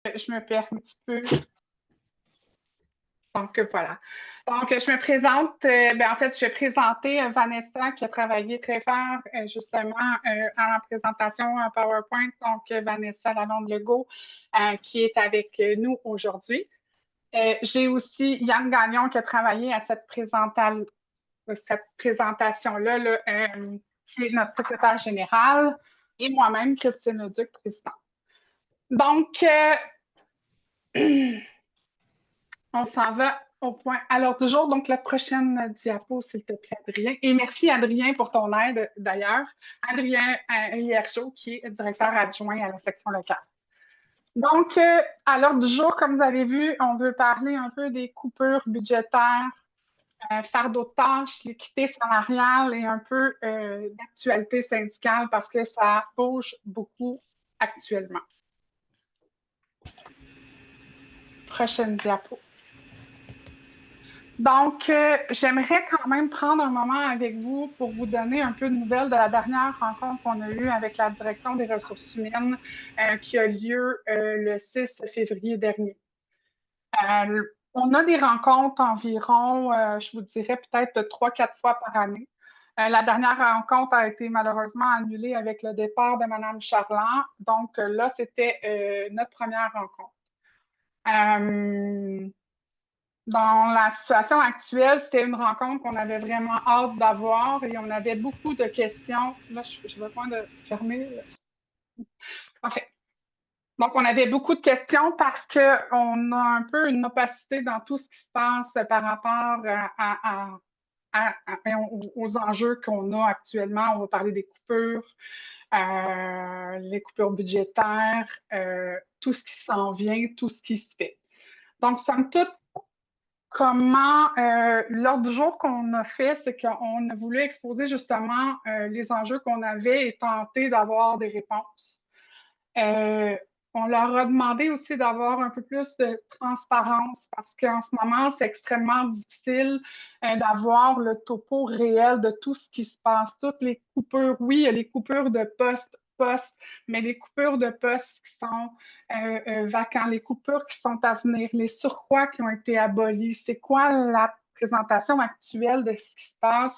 Je me perds un petit peu. Donc, voilà. Donc, je me présente. En fait, je vais présenter Vanessa qui a travaillé très fort justement à la présentation en PowerPoint. Donc, Vanessa Lalonde-Legault qui est avec nous aujourd'hui. J'ai aussi Yann Gagnon qui a travaillé à cette présentation-là, là, qui est notre secrétaire général, et moi-même, Christine Leduc, présidente. Donc, on s'en va au point. Alors, toujours, donc, la prochaine diapo, s'il te plaît, Adrien. Et merci, Adrien, pour ton aide, d'ailleurs. Adrien Hierchaud, qui est directeur adjoint à la section locale. Donc, à l'ordre du jour, comme vous avez vu, on veut parler un peu des coupures budgétaires, fardeau de tâches, l'équité salariale et un peu d'actualité syndicale parce que ça bouge beaucoup actuellement. Prochaine diapo. Donc, j'aimerais quand même prendre un moment avec vous pour vous donner un peu de nouvelles de la dernière rencontre qu'on a eue avec la direction des ressources humaines qui a lieu le 6 février dernier. On a des rencontres environ, je vous dirais peut-être 3-4 fois par année. La dernière rencontre a été malheureusement annulée avec le départ de Mme Charland. Donc là, c'était notre première rencontre. Dans la situation actuelle, c'était une rencontre qu'on avait vraiment hâte d'avoir et on avait beaucoup de questions. Là, j'ai besoin de fermer. En fait, donc, on avait beaucoup de questions parce qu'on a un peu une opacité dans tout ce qui se passe par rapport aux enjeux qu'on a actuellement. On va parler des coupures, les coupures budgétaires, tout ce qui s'en vient, tout ce qui se fait. Donc, somme toute, l'ordre du jour qu'on a fait, c'est qu'on a voulu exposer justement les enjeux qu'on avait et tenter d'avoir des réponses. On leur a demandé aussi d'avoir un peu plus de transparence parce qu'en ce moment, c'est extrêmement difficile d'avoir le topo réel de tout ce qui se passe, toutes les coupures. Oui, il y a les coupures de postes, mais les coupures de postes qui sont vacants, les coupures qui sont à venir, les surcroîts qui ont été abolis, c'est quoi la présentation actuelle de ce qui se passe,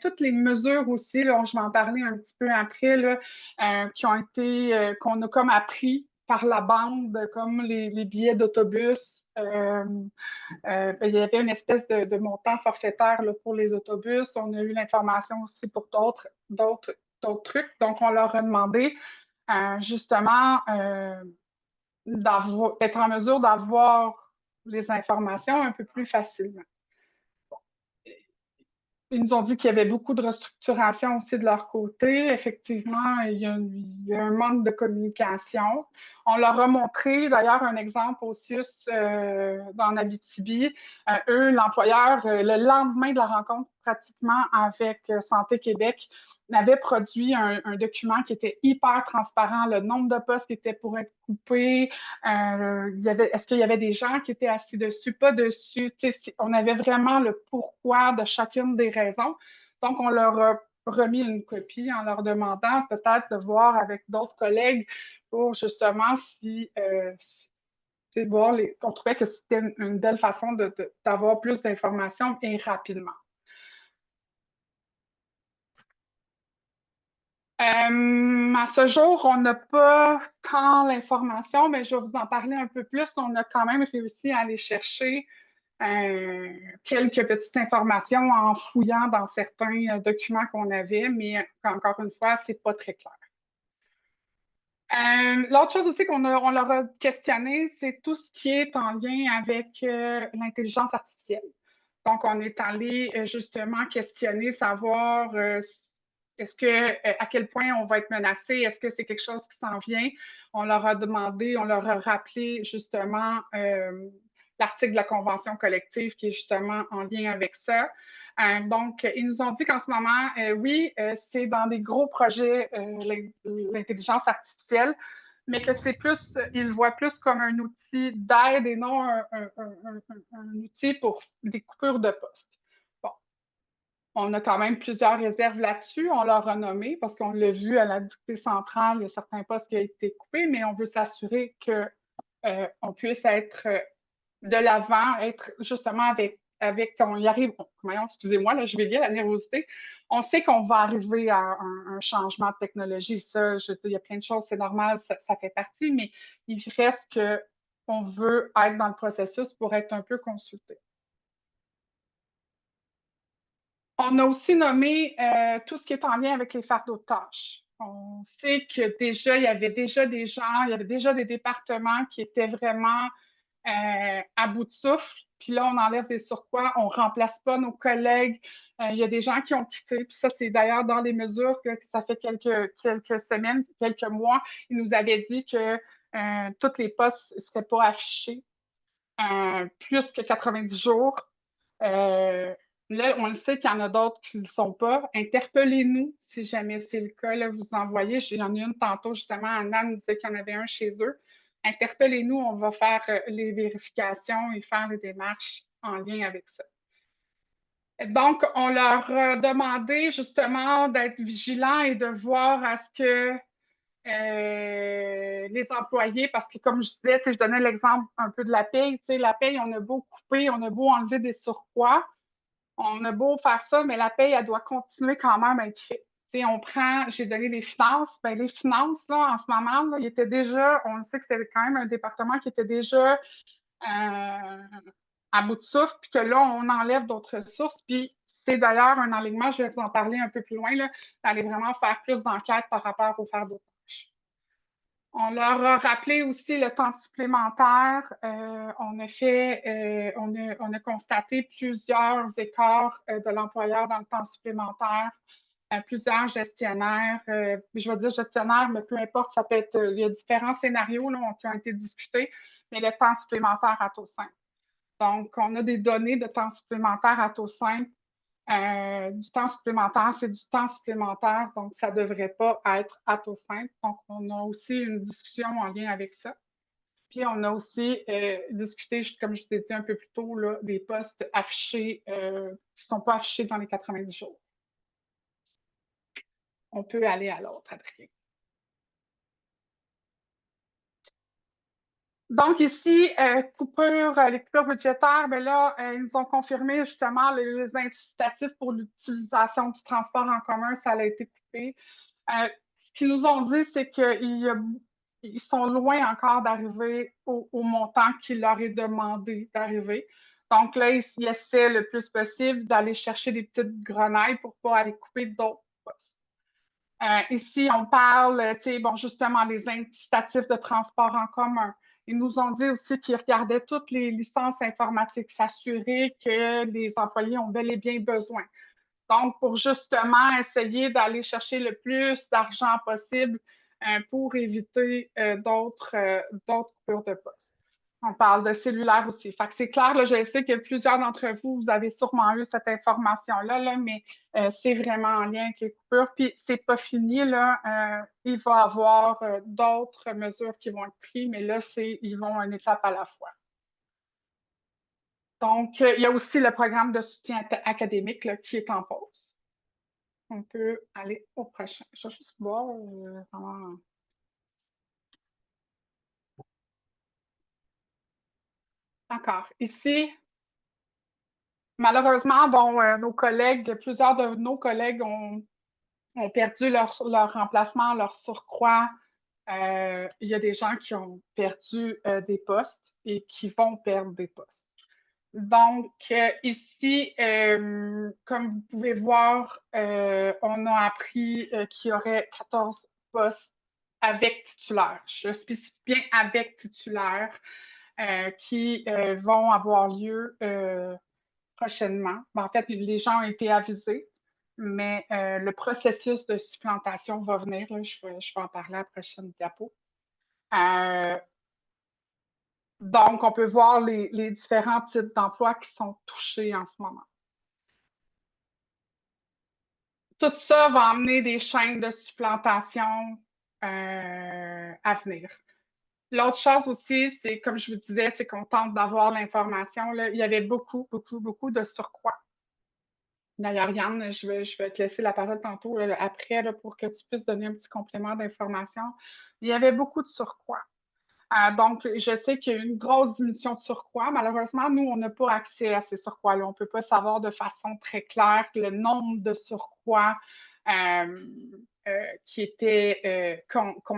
toutes les mesures aussi, là, je vais en parler un petit peu après, là, qui ont été, qu'on a comme appris par la bande, comme les billets d'autobus. Il y avait une espèce de montant forfaitaire là, pour les autobus. On a eu l'information aussi pour d'autres trucs. Donc, on leur a demandé justement d'être en mesure d'avoir les informations un peu plus facilement. Ils nous ont dit qu'il y avait beaucoup de restructuration aussi de leur côté. Effectivement, il y a un manque de communication. On leur a montré d'ailleurs un exemple au CIUS dans Abitibi. Eux, l'employeur, le lendemain de la rencontre, pratiquement avec Santé Québec, avait produit un document qui était hyper transparent, le nombre de postes qui étaient pour être coupés, est-ce qu'il y avait des gens qui étaient assis dessus, pas dessus. On avait vraiment le pourquoi de chacune des raisons. Donc, on leur a remis une copie en leur demandant peut-être de voir avec d'autres collègues pour justement voir on trouvait que c'était une belle façon d'avoir plus d'informations et rapidement. À ce jour, on n'a pas tant l'information, mais je vais vous en parler un peu plus. On a quand même réussi à aller chercher quelques petites informations en fouillant dans certains documents qu'on avait, mais encore une fois, c'est pas très clair. L'autre chose aussi on leur a questionné, c'est tout ce qui est en lien avec l'intelligence artificielle. Donc, on est allé justement questionner, savoir à quel point on va être menacé, est-ce que c'est quelque chose qui s'en vient? On leur a demandé, on leur a rappelé justement l'article de la convention collective qui est justement en lien avec ça. Donc, ils nous ont dit qu'en ce moment, oui, c'est dans des gros projets, l'intelligence artificielle, mais que c'est plus, ils le voient plus comme un outil d'aide et non un outil pour des coupures de postes. Bon, on a quand même plusieurs réserves là-dessus. On l'a renommé parce qu'on l'a vu à la dictée centrale, il y a certains postes qui ont été coupés, mais on veut s'assurer que on puisse être de l'avant, être justement on y arrive, excusez-moi, là, je vais bien la nervosité. On sait qu'on va arriver à un changement de technologie. Ça, je veux dire, il y a plein de choses, c'est normal, ça fait partie, mais il reste qu'on veut être dans le processus pour être un peu consulté. On a aussi nommé tout ce qui est en lien avec les fardeaux de tâches. On sait que déjà, il y avait déjà des gens, il y avait déjà des départements qui étaient vraiment à bout de souffle. Puis là, on enlève des surcroîts, on ne remplace pas nos collègues. Il y a des gens qui ont quitté. Puis ça, c'est d'ailleurs dans les mesures que ça fait quelques semaines, quelques mois, ils nous avaient dit que tous les postes ne seraient pas affichés plus que 90 jours. Là, on le sait qu'il y en a d'autres qui ne le sont pas. Interpellez-nous si jamais c'est le cas. Là, vous envoyez. J'en ai une tantôt, justement. Anna nous disait qu'il y en avait un chez eux. Interpellez-nous, on va faire les vérifications et faire les démarches en lien avec ça. Donc, on leur a demandé justement d'être vigilants et de voir à ce que les employés, parce que comme je disais, je donnais l'exemple un peu de la paye, la paye, on a beau couper, on a beau enlever des surcroîts, on a beau faire ça, mais la paye, elle doit continuer quand même à être faite. J'ai donné les finances, ben, les finances, là, en ce moment, là, il était déjà, on sait que c'était quand même un département qui était déjà à bout de souffle, puis que là, on enlève d'autres ressources, puis c'est d'ailleurs un enlignement, je vais vous en parler un peu plus loin, là, d'aller vraiment faire plus d'enquêtes par rapport au faire d'autres tâches. On leur a rappelé aussi le temps supplémentaire. On a constaté plusieurs écarts de l'employeur dans le temps supplémentaire, plusieurs gestionnaires. Je vais dire gestionnaires, mais peu importe, ça peut être. Il y a différents scénarios là, qui ont été discutés, mais le temps supplémentaire à taux simple. Donc, on a des données de temps supplémentaire à taux simple. Du temps supplémentaire, c'est du temps supplémentaire, donc ça ne devrait pas être à taux simple. Donc, on a aussi une discussion en lien avec ça. Puis, on a aussi discuté, comme je vous ai dit un peu plus tôt, là, des postes affichés qui ne sont pas affichés dans les 90 jours. On peut aller à l'autre, Adrien. Donc ici, les coupures budgétaires, mais là, ils nous ont confirmé justement les incitatifs pour l'utilisation du transport en commun, ça a été coupé. Ce qu'ils nous ont dit, c'est qu'ils sont loin encore d'arriver au montant qu'il leur est demandé d'arriver. Donc là, ils essaient le plus possible d'aller chercher des petites grenailles pour ne pas aller couper d'autres postes. Ici, on parle, justement des incitatifs de transport en commun. Ils nous ont dit aussi qu'ils regardaient toutes les licences informatiques, s'assurer que les employés ont bel et bien besoin. Donc, pour justement essayer d'aller chercher le plus d'argent possible pour éviter d'autres coupures de poste. On parle de cellulaire aussi. Fait que c'est clair, là, je sais que plusieurs d'entre vous, vous avez sûrement eu cette information-là, là, mais c'est vraiment en lien avec les coupures. Puis, c'est pas fini, là. Il va y avoir d'autres mesures qui vont être prises, mais là, ils vont une étape à la fois. Donc, il y a aussi le programme de soutien académique là, qui est en pause. On peut aller au prochain. Je vais juste voir vraiment. D'accord. Ici, malheureusement, bon, plusieurs de nos collègues ont perdu leur remplacement, leur surcroît. Il y a des gens qui ont perdu des postes et qui vont perdre des postes. Donc, ici, comme vous pouvez voir, on a appris qu'il y aurait 14 postes avec titulaire. Je spécifie bien avec titulaire qui vont avoir lieu prochainement. En fait, les gens ont été avisés, mais le processus de supplantation va venir. Là, je vais en parler à la prochaine diapo. Donc, on peut voir les différents types d'emplois qui sont touchés en ce moment. Tout ça va amener des chaînes de supplantation à venir. L'autre chose aussi, c'est, comme je vous disais, c'est qu'on tente d'avoir l'information. Il y avait beaucoup, beaucoup, beaucoup de surcroît. D'ailleurs, Yann, je vais te laisser la parole tantôt, après, pour que tu puisses donner un petit complément d'information. Il y avait beaucoup de surcroît. Donc, je sais qu'il y a eu une grosse diminution de surcroît. Malheureusement, nous, on n'a pas accès à ces surcroît-là. On ne peut pas savoir de façon très claire le nombre de surcroît qu'on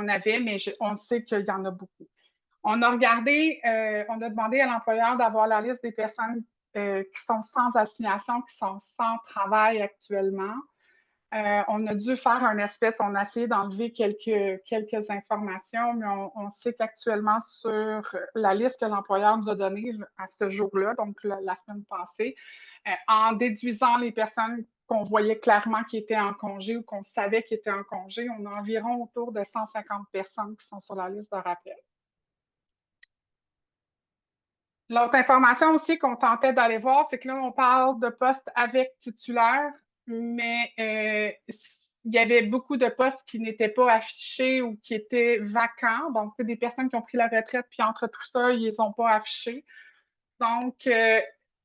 avait, mais on sait qu'il y en a beaucoup. On a regardé, on a demandé à l'employeur d'avoir la liste des personnes qui sont sans assignation, qui sont sans travail actuellement. On a dû faire un espèce, on a essayé d'enlever quelques informations, mais on sait qu'actuellement, sur la liste que l'employeur nous a donnée à ce jour-là, donc la semaine passée, en déduisant les personnes qu'on voyait clairement qui étaient en congé ou qu'on savait qui étaient en congé, on a environ autour de 150 personnes qui sont sur la liste de rappel. L'autre information aussi qu'on tentait d'aller voir, c'est que là, on parle de postes avec titulaire, mais il y avait beaucoup de postes qui n'étaient pas affichés ou qui étaient vacants. Donc, c'est des personnes qui ont pris la retraite, puis entre tout ça, ils ne les ont pas affichés. Donc,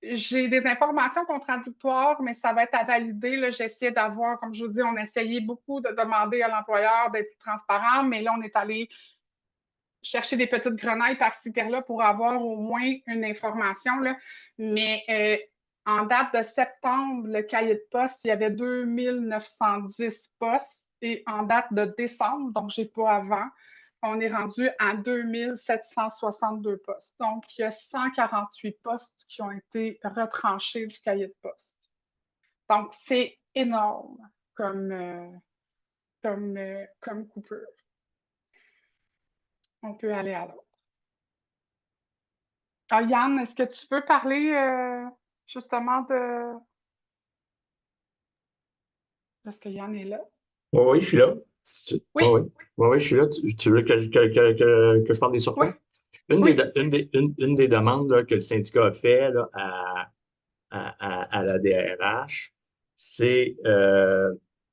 j'ai des informations contradictoires, mais ça va être à valider. J'essaie d'avoir, comme je vous dis, on essayait beaucoup de demander à l'employeur d'être transparent, mais là, on est allé chercher des petites grenailles par-ci, par-là pour avoir au moins une information. Là. Mais en date de septembre, le cahier de poste, il y avait 2910 postes. Et en date de décembre, donc je n'ai pas avant, on est rendu à 2762 postes. Donc, il y a 148 postes qui ont été retranchés du cahier de poste. Donc, c'est énorme comme coupure. On peut aller à l'autre. Ah, Yann, est-ce que tu peux parler justement de... Est-ce que Yann est là? Oui, oui, je suis là. Oui, Oui, oui. Oui, oui, je suis là. Tu veux que je parle des oui, surcoûts? Une des, oui. de- une des demandes là, que le syndicat a fait là, à la DRH, c'est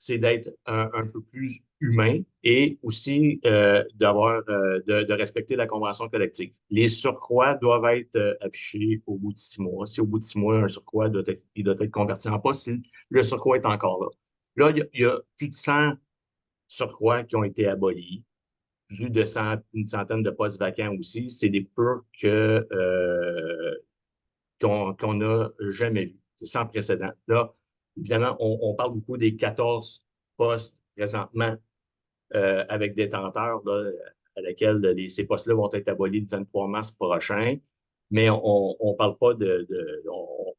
d'être un peu plus humain et aussi de respecter la convention collective. Les surcroîts doivent être affichés au bout de 6 mois. Si au bout de 6 mois, un surcroît il doit être converti en poste, si le surcroît est encore là. Là, il y a plus de 100 surcroîts qui ont été abolis, plus de une centaine de postes vacants aussi. C'est des coupures qu'on n'a jamais vues. C'est sans précédent. Là, évidemment, on parle beaucoup des 14 postes présentement avec détenteurs là, à laquelle ces postes-là vont être abolis le 23 mars prochain. Mais on parle pas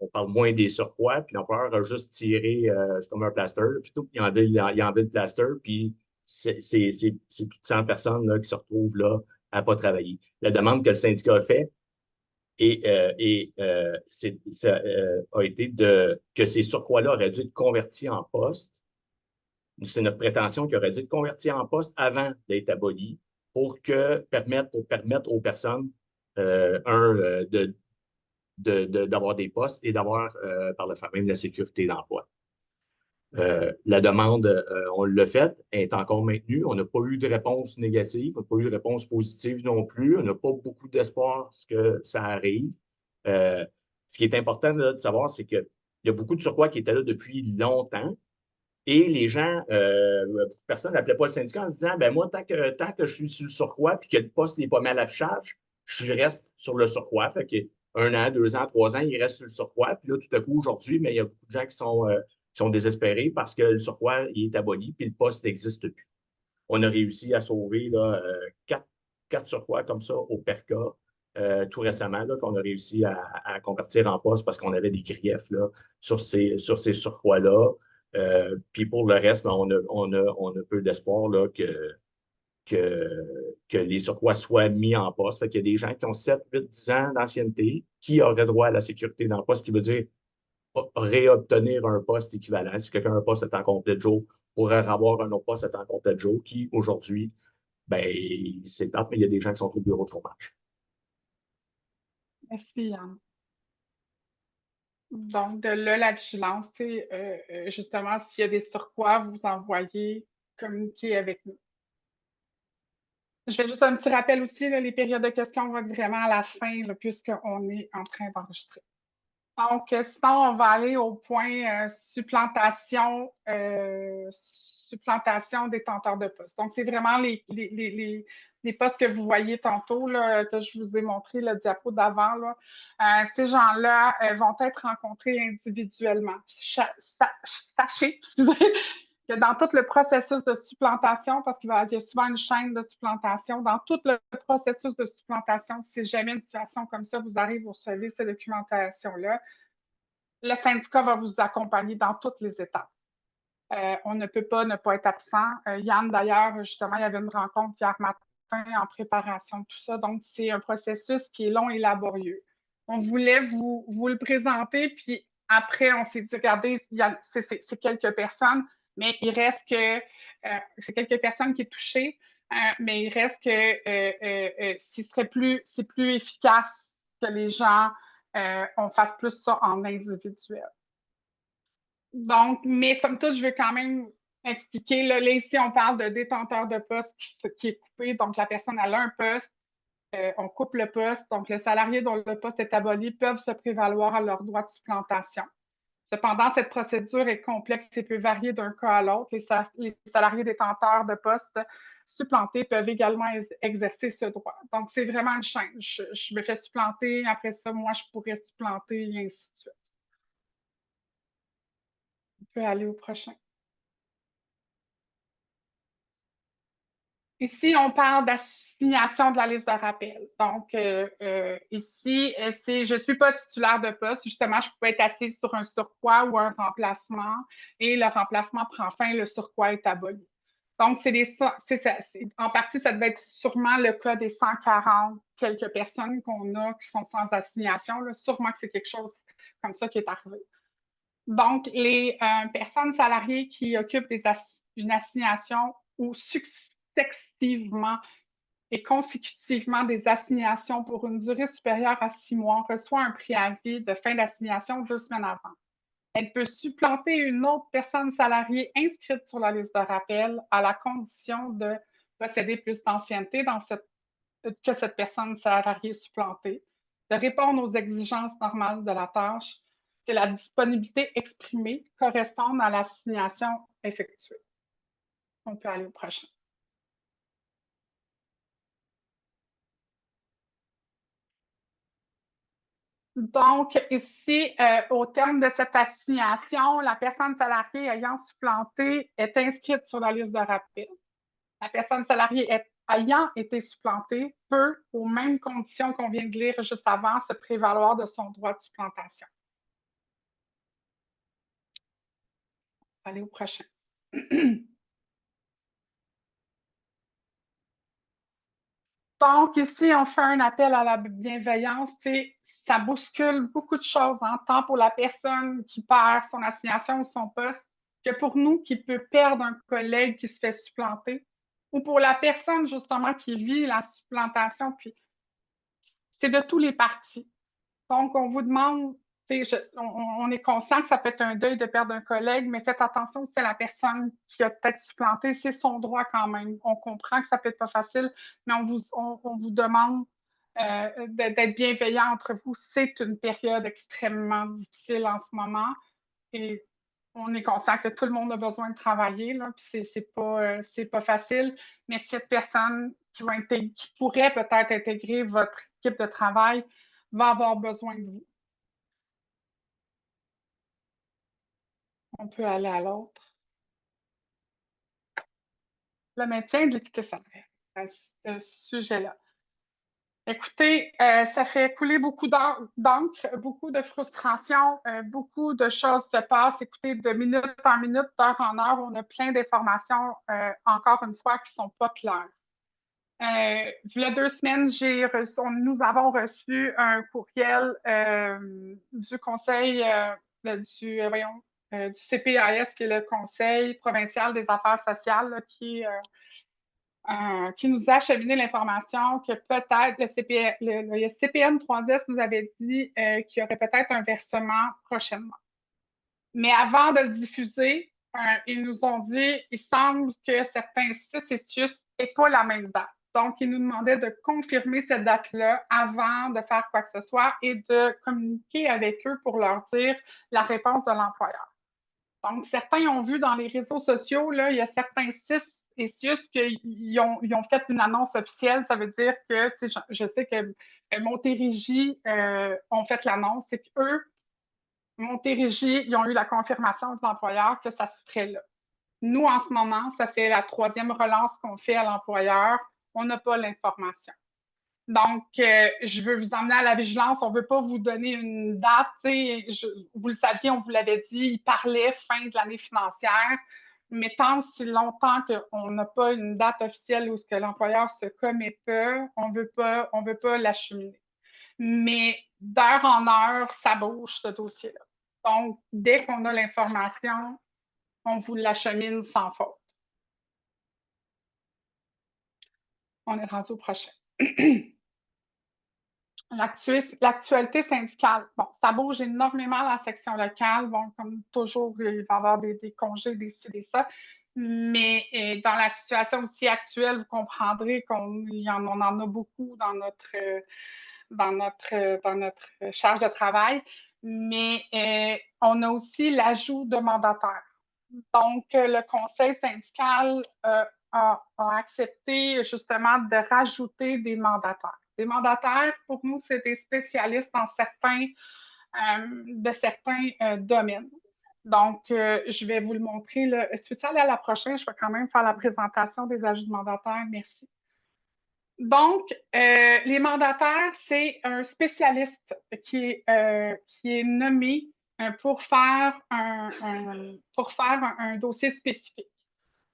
on parle moins des surcroîts, puis l'employeur a juste tiré, c'est comme un plaster, plutôt, il enlève le plaster, puis c'est plus de 100 personnes là, qui se retrouvent là à pas travailler. La demande que le syndicat a fait a été que ces surcroîts-là auraient dû être convertis en postes. C'est notre prétention qu'ils auraient dû être convertis en postes avant d'être abolis pour permettre aux personnes, d'avoir des postes et d'avoir par le fait même la sécurité d'emploi. La demande, on l'a faite, elle est encore maintenue. On n'a pas eu de réponse négative, on n'a pas eu de réponse positive non plus. On n'a pas beaucoup d'espoir que ça arrive. Ce qui est important là, de savoir, c'est qu'il y a beaucoup de surcroît qui étaient là depuis longtemps. Et les gens, personne n'appelait pas le syndicat en se disant, ben moi, tant que je suis sur le surcroît puis que le poste n'est pas mal affichage, je reste sur le surcroît. Fait que 1 an, 2 ans, 3 ans, il reste sur le surcroît. Puis là, tout à coup, aujourd'hui, mais il y a beaucoup de gens qui sont désespérés parce que le surcroît il est aboli puis le poste n'existe plus. On a réussi à sauver là, quatre surcroîts comme ça au PERCA tout récemment, là, qu'on a réussi à convertir en poste parce qu'on avait des griefs là, sur ces surcroîts-là. Puis pour le reste, ben, on a peu d'espoir là, que les surcroîts soient mis en poste. Fait qu'il y a des gens qui ont 7, 8, 10 ans d'ancienneté qui auraient droit à la sécurité dans le poste, ce qui veut dire réobtenir un poste équivalent. Si quelqu'un a un poste à temps complet de jour, pourrait avoir un autre poste à temps complet de jour qui, aujourd'hui, ben, c'est plate, mais il y a des gens qui sont au bureau de chômage. Merci, Yann. Donc, de là, la vigilance, justement, s'il y a des surcroîts, vous envoyez communiquer avec nous. Je fais juste un petit rappel aussi, là, les périodes de questions vont être vraiment à la fin, puisqu'on est en train d'enregistrer. Donc, sinon, on va aller au point supplantation supplantation détenteurs de poste. Donc, c'est vraiment les postes que vous voyez tantôt, là, que je vous ai montré le diapo d'avant. Ces gens-là vont être rencontrés individuellement. Sachez, excusez, que dans tout le processus de supplantation, parce qu'il y a souvent une chaîne de supplantation, dans tout le processus de supplantation, si jamais une situation comme ça vous arrive, vous recevez ces documentations-là, le syndicat va vous accompagner dans toutes les étapes. On ne peut pas ne pas être absent. Yann, d'ailleurs, justement, il y avait une rencontre hier matin en préparation de tout ça. Donc, c'est un processus qui est long et laborieux. On voulait vous le présenter, puis après, on s'est dit, regardez, c'est quelques personnes, mais il reste que c'est quelques personnes qui sont touchées, mais il reste que c'est plus efficace que les gens on fasse plus ça en individuel. Donc, mais somme toute, je veux quand même expliquer, là ici, on parle de détenteur de poste qui est coupé. Donc, la personne, elle a un poste, on coupe le poste. Donc, les salariés dont le poste est aboli peuvent se prévaloir à leur droit de supplantation. Cependant, cette procédure est complexe et peut varier d'un cas à l'autre. Les salariés détenteurs de poste supplantés peuvent également exercer ce droit. Donc, c'est vraiment une chaîne. Je me fais supplanter, après ça, moi, je pourrais supplanter, et ainsi de suite. On peut aller au prochain. Ici, on parle d'assignation de la liste de rappel. Donc, ici, je ne suis pas titulaire de poste. Justement, je peux être assise sur un surcroît ou un remplacement et le remplacement prend fin, le surcroît est aboli. Donc, en partie, ça devait être sûrement le cas des 140 quelques personnes qu'on a qui sont sans assignation. Là. Sûrement que c'est quelque chose comme ça qui est arrivé. Donc, les personnes salariées qui occupent une assignation ou successivement et consécutivement des assignations pour une durée supérieure à 6 mois reçoit un préavis de fin d'assignation 2 semaines avant. Elle peut supplanter une autre personne salariée inscrite sur la liste de rappel à la condition de posséder plus d'ancienneté que cette personne salariée supplantée, de répondre aux exigences normales de la tâche, que la disponibilité exprimée corresponde à l'assignation effectuée. On peut aller au prochain. Donc, ici, au terme de cette assignation, la personne salariée ayant supplanté est inscrite sur la liste de rappel. La personne salariée ayant été supplantée peut, aux mêmes conditions qu'on vient de lire juste avant, se prévaloir de son droit de supplantation. Allez au prochain. Donc, ici, on fait un appel à la bienveillance. Ça bouscule beaucoup de choses, tant pour la personne qui perd son assignation ou son poste, que pour nous qui peut perdre un collègue qui se fait supplanter, ou pour la personne, justement, qui vit la supplantation. Puis, c'est de tous les partis. Donc, on vous demande, on est conscient que ça peut être un deuil de perdre un collègue, mais faites attention aussi à la personne qui a peut-être supplanté. C'est son droit quand même. On comprend que ça peut être pas facile, mais on vous demande d'être bienveillant entre vous. C'est une période extrêmement difficile en ce moment et on est conscient que tout le monde a besoin de travailler, là, puis c'est pas facile, mais cette personne qui pourrait peut-être intégrer votre équipe de travail va avoir besoin de vous. On peut aller à l'autre. Le maintien de l'équité salariale, à ce sujet-là. Écoutez, ça fait couler beaucoup d'encre, beaucoup de frustration, beaucoup de choses se passent. Écoutez, de minute en minute, d'heure en heure, on a plein d'informations, encore une fois, qui ne sont pas claires. Il y a 2 semaines, nous avons reçu un courriel du conseil du CPAS, qui est le Conseil provincial des affaires sociales, là, qui nous a acheminé l'information que peut-être le CPN 3S nous avait dit qu'il y aurait peut-être un versement prochainement. Mais avant de le diffuser, ils nous ont dit il semble que certains sites et CIUS n'aient pas la même date. Donc, ils nous demandaient de confirmer cette date-là avant de faire quoi que ce soit et de communiquer avec eux pour leur dire la réponse de l'employeur. Donc, certains ont vu dans les réseaux sociaux, là, il y a certains CIS et CIUS qui ont fait une annonce officielle. Ça veut dire que, je sais que Montérégie ont fait l'annonce, c'est qu'eux, Montérégie, ils ont eu la confirmation de l'employeur que ça se ferait là. Nous, en ce moment, ça fait la 3e relance qu'on fait à l'employeur. On n'a pas l'information. Donc, je veux vous emmener à la vigilance. On ne veut pas vous donner une date. Vous le saviez, on vous l'avait dit, il parlait fin de l'année financière. Mais tant si longtemps qu'on n'a pas une date officielle où ce que l'employeur se commet pas, on veut pas l'acheminer. Mais d'heure en heure, ça bouge, ce dossier-là. Donc, dès qu'on a l'information, on vous l'achemine sans faute. On est rendu au prochain. L'actualité syndicale. Bon, ça bouge énormément dans la section locale. Bon, comme toujours, il va y avoir des congés, des ci, des ça. Mais dans la situation aussi actuelle, vous comprendrez qu'on en a beaucoup dans notre charge de travail. Mais on a aussi l'ajout de mandataires. Donc, le conseil syndical a accepté justement de rajouter des mandataires. Des mandataires, pour nous, c'est des spécialistes de certains domaines. Donc, je vais vous le montrer. Est-ce que ça aller à la prochaine? Je vais quand même faire la présentation des ajouts de mandataires. Merci. Donc, les mandataires, c'est un spécialiste qui est nommé pour faire un dossier spécifique.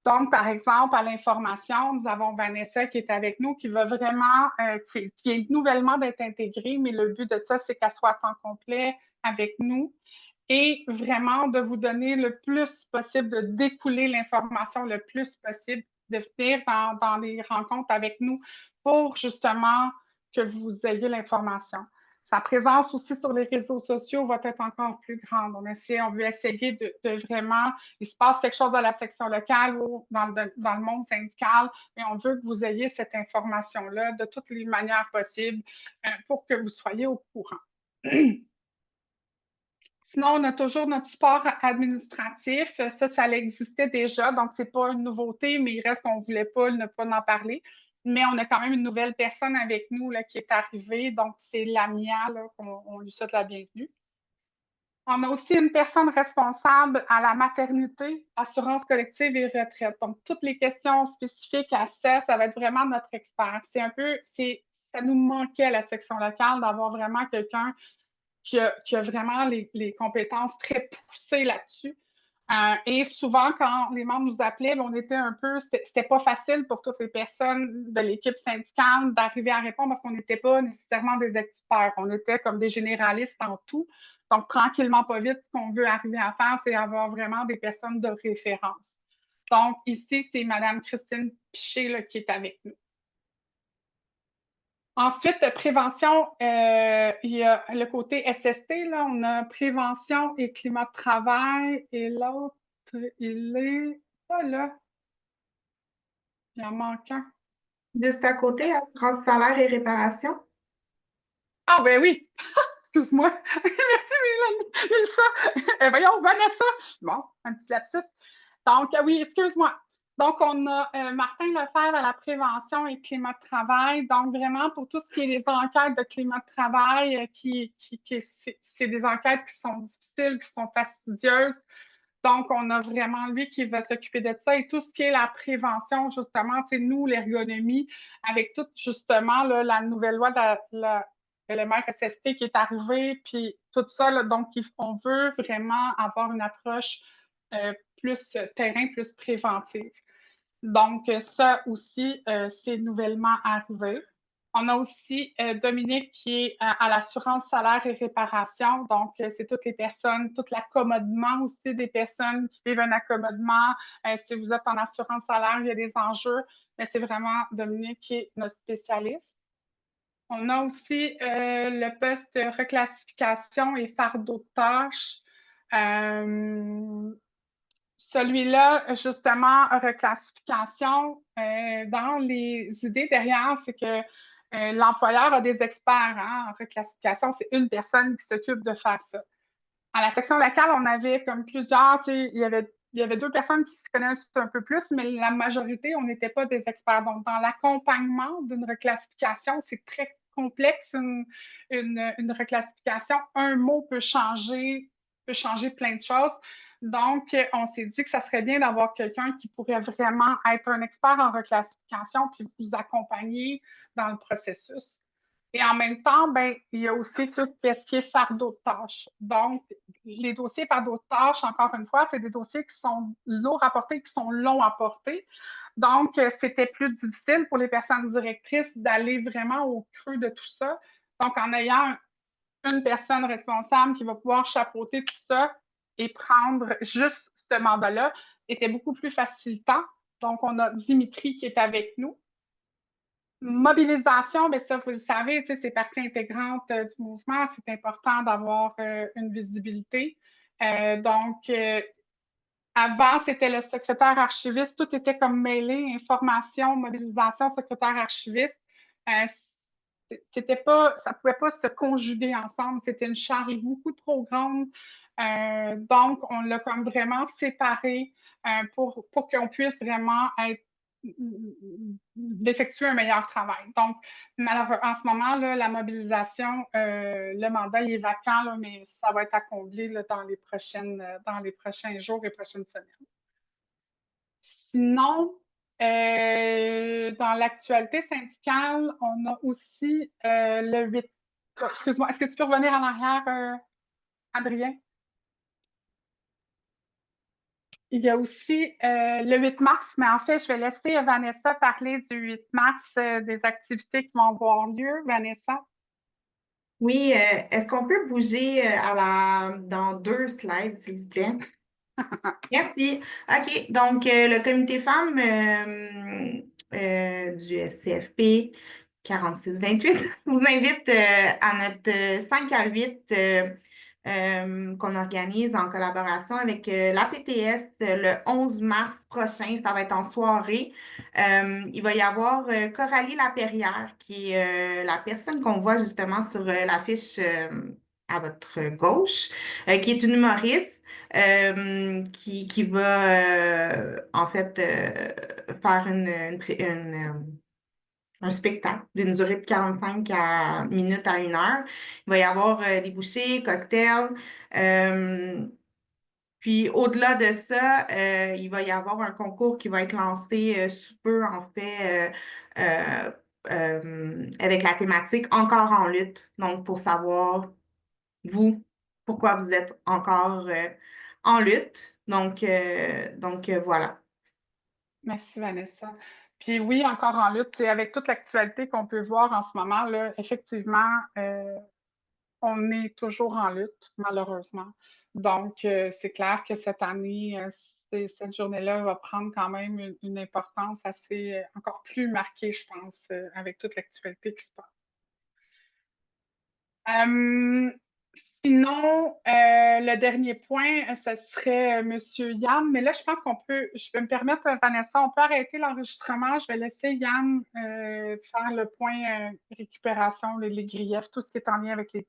Donc, par exemple, à l'information, nous avons Vanessa qui est avec nous, qui va vraiment, qui est nouvellement d'être intégrée, mais le but de ça, c'est qu'elle soit à temps complet avec nous et vraiment de vous donner le plus possible, de découler l'information le plus possible, de venir dans les rencontres avec nous pour justement que vous ayez l'information. Sa présence aussi sur les réseaux sociaux va être encore plus grande. On veut essayer de vraiment, il se passe quelque chose dans la section locale ou dans le monde syndical, et on veut que vous ayez cette information-là de toutes les manières possibles pour que vous soyez au courant. Sinon, on a toujours notre support administratif. Ça existait déjà, donc ce n'est pas une nouveauté, mais il reste qu'on ne voulait pas ne pas en parler. Mais on a quand même une nouvelle personne avec nous là, qui est arrivée, donc c'est Lamia, qu'on lui souhaite la bienvenue. On a aussi une personne responsable à la maternité, assurance collective et retraite. Donc, toutes les questions spécifiques à ça, ça va être vraiment notre expert. Ça nous manquait à la section locale d'avoir vraiment quelqu'un qui a vraiment les compétences très poussées là-dessus. Et souvent, quand les membres nous appelaient, on était c'était pas facile pour toutes les personnes de l'équipe syndicale d'arriver à répondre parce qu'on n'était pas nécessairement des experts. On était comme des généralistes en tout. Donc, tranquillement, pas vite, ce qu'on veut arriver à faire, c'est avoir vraiment des personnes de référence. Donc, ici, c'est Mme Christine Piché là, qui est avec nous. Ensuite, prévention, il y a le côté SST, là, on a prévention et climat de travail, et l'autre, il est pas là. Il en manque un. Juste à côté, assurance salaire et réparation. Ah, ben oui! Excuse-moi. Merci, Mélissa. Voyons, Vanessa. Bon, un petit lapsus. Donc, oui, excuse-moi. Donc, on a Martin Lefebvre à la prévention et climat de travail. Donc, vraiment, pour tout ce qui est des enquêtes de climat de travail, c'est des enquêtes qui sont difficiles, qui sont fastidieuses. Donc, on a vraiment lui qui va s'occuper de ça et tout ce qui est la prévention, justement, nous, l'ergonomie, avec toute, justement, là, la nouvelle loi de la LMR-SST qui est arrivée, puis tout ça, là, donc, on veut vraiment avoir une approche plus terrain, plus préventive. Donc, ça aussi, c'est nouvellement arrivé. On a aussi Dominique qui est à l'assurance salaire et réparation. Donc, c'est toutes les personnes, tout l'accommodement aussi des personnes qui vivent un accommodement. Si vous êtes en assurance salaire, il y a des enjeux, mais c'est vraiment Dominique qui est notre spécialiste. On a aussi le poste reclassification et fardeau de tâches. Celui-là, justement, reclassification, dans les idées derrière, c'est que l'employeur a des experts en reclassification. C'est une personne qui s'occupe de faire ça. À la section locale, on avait comme plusieurs, il y avait 2 personnes qui se connaissent un peu plus, mais la majorité, on n'était pas des experts. Donc, dans l'accompagnement d'une reclassification, c'est très complexe, une reclassification. Un mot peut changer plein de choses. Donc, on s'est dit que ça serait bien d'avoir quelqu'un qui pourrait vraiment être un expert en reclassification puis vous accompagner dans le processus. Et en même temps, ben, il y a aussi tout ce qui est fardeau de tâches. Donc, les dossiers fardeau de tâches, encore une fois, c'est des dossiers qui sont lourds à porter, qui sont longs à porter. Donc, c'était plus difficile pour les personnes directrices d'aller vraiment au creux de tout ça. Donc, en ayant une personne responsable qui va pouvoir chapeauter tout ça et prendre juste ce mandat-là, était beaucoup plus facilitant. Donc, on a Dimitri qui est avec nous. Mobilisation, bien ça, vous le savez, c'est partie intégrante du mouvement. C'est important d'avoir une visibilité. Donc, avant, c'était le secrétaire archiviste. Tout était comme mêlé, information, mobilisation, secrétaire archiviste. Ça ne pouvait pas se conjuguer ensemble. C'était une charge beaucoup trop grande. Donc, on l'a comme vraiment séparé pour qu'on puisse vraiment d'effectuer un meilleur travail. Donc, malheureusement, en ce moment, là, la mobilisation, le mandat il est vacant, là, mais ça va être à combler là, dans les prochains jours et prochaines semaines. Sinon, dans l'actualité syndicale, on a aussi le 8. Oh, excuse-moi, est-ce que tu peux revenir en arrière, Adrien? Il y a aussi le 8 mars, mais en fait, je vais laisser Vanessa parler du 8 mars, des activités qui vont avoir lieu. Vanessa? Oui, est-ce qu'on peut bouger dans 2 slides, s'il vous plaît? Merci. OK, donc le comité femmes du SCFP 4628 vous invite à notre 5 à 8 qu'on organise en collaboration avec la PTS le 11 mars prochain. Ça va être en soirée. Il va y avoir Coralie Laperrière, qui est la personne qu'on voit justement sur l'affiche à votre gauche, qui est une humoriste. Qui va en fait faire un spectacle d'une durée de 45 minutes à 1 heure. Il va y avoir des bouchées, cocktails. Puis au-delà de ça, il va y avoir un concours qui va être lancé sous peu, en fait, avec la thématique Encore en lutte. Donc, pour savoir vous, pourquoi vous êtes encore en lutte. Donc voilà. Merci, Vanessa. Puis oui, encore en lutte, avec toute l'actualité qu'on peut voir en ce moment, là, effectivement, on est toujours en lutte, malheureusement. Donc, c'est clair que cette année, cette journée-là va prendre quand même une importance assez encore plus marquée, je pense, avec toute l'actualité qui se passe. Sinon, le dernier point, ce serait Monsieur Yann. Mais là, je pense je vais me permettre, Vanessa, on peut arrêter l'enregistrement. Je vais laisser Yann faire le point récupération, les griefs, tout ce qui est en lien avec les